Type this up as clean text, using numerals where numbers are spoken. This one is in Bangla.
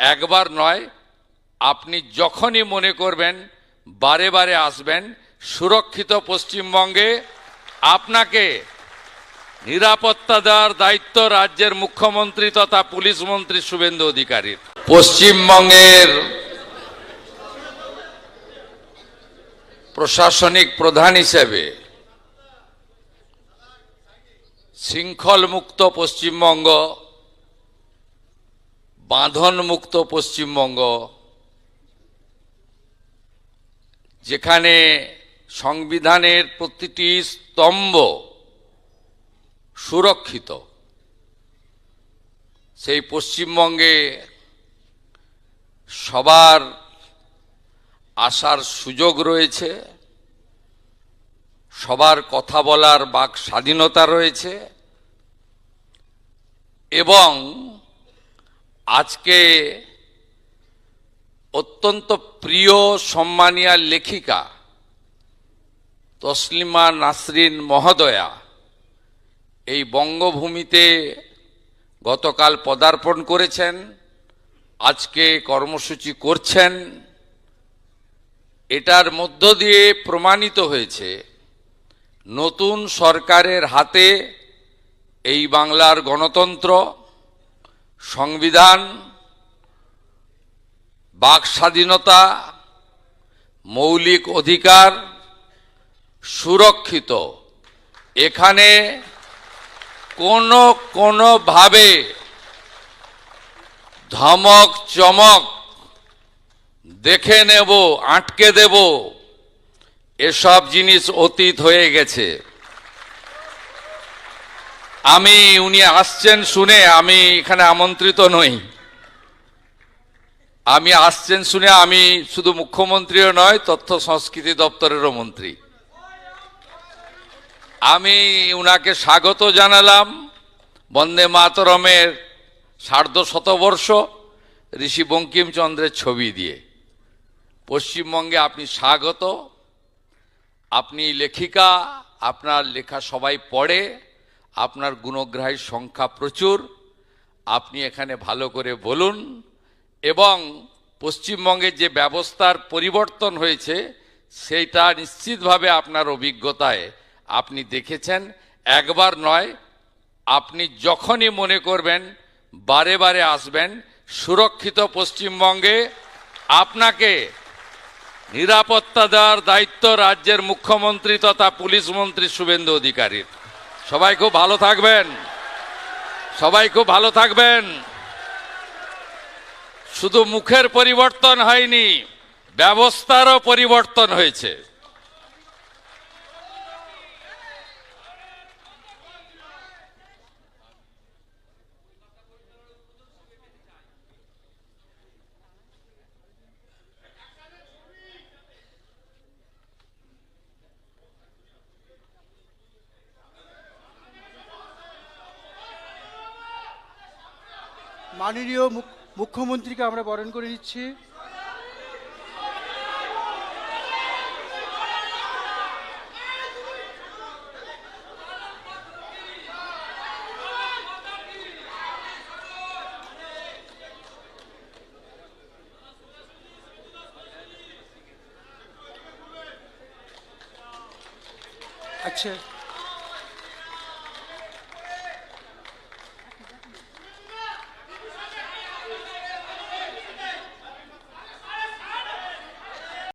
একবার নয়, আপনি যখনই মনে করবেন বারে বারে আসবেন। সুরক্ষিত পশ্চিমবঙ্গে আপনাকে নিরাপত্তা দেওয়ার দায়িত্ব রাজ্যের মুখ্যমন্ত্রী তথা পুলিশ মন্ত্রী শুভেন্দু অধিকারীর। পশ্চিমবঙ্গের প্রশাসনিক প্রধান হিসেবে শৃঙ্খল মুক্ত পশ্চিমবঙ্গ, বাঁধন মুক্ত পশ্চিমবঙ্গ, যেখানে সংবিধানের প্রতিটি স্তম্ভ সুরক্ষিত, সেই পশ্চিমবঙ্গে সবার আসার সুযোগ রয়েছে, সবার কথা বলার বাক স্বাধীনতা রয়েছে এবং আজকে অত্যন্ত প্রিয় সম্মানীয় লেখিকা তসলিমা নাসরিন মহোদয়া এই বঙ্গভূমিতে গতকাল পদার্পণ করেছেন, আজকে কর্মসূচি করছেন। এটার মধ্য দিয়ে প্রমাণিত হয়েছে নতুন সরকারের হাতে এই বাংলার গণতন্ত্র, সংবিধান, বাক স্বাধীনতা, মৌলিক অধিকার সুরক্ষিত। এখানে কোনোভাবে ধমক চমক, দেখে নেব, আটকে দেব, এসব জিনিস অতীত হয়ে গেছে। উনি আসছেন শুনে আমি এখানে আমন্ত্রিত নই। আমি আসছেন শুনে আমি শুধু মুখ্যমন্ত্রীও নয়, তথ্য সংস্কৃতি দপ্তরেরও মন্ত্রী। আমি উনাকে স্বাগত জানালাম বন্দে মাতরমের সার্ধশতবর্ষ ঋষি বঙ্কিমচন্দ্রের ছবি দিয়ে। পশ্চিমবঙ্গে আপনি স্বাগত। আপনি লেখিকা, আপনার লেখা সবাই পড়ে, আপনার গুণগ্রাহীর সংখ্যা প্রচুর। আপনি এখানে ভালো করে বলুন এবং পশ্চিমবঙ্গের যে ব্যবস্থার পরিবর্তন হয়েছে সেইটা নিশ্চিতভাবে আপনার অভিজ্ঞতায় আপনি দেখেছেন। একবার নয়, আপনি যখনই মনে করবেন বারে বারে আসবেন। সুরক্ষিত পশ্চিমবঙ্গে আপনাকে নিরাপত্তা দেওয়ার দায়িত্ব রাজ্যের মুখ্যমন্ত্রী তথা পুলিশ মন্ত্রী শুভেন্দু অধিকারীর। সবাই খুব ভালো থাকবেন, সবাই খুব ভালো থাকবেন। শুধু মুখের পরিবর্তন হয়নি, ব্যবস্থারও পরিবর্তন হয়েছে। মাননীয় মুখ্যমন্ত্রীকে আমরা বরণ করে নিচ্ছি। আচ্ছা।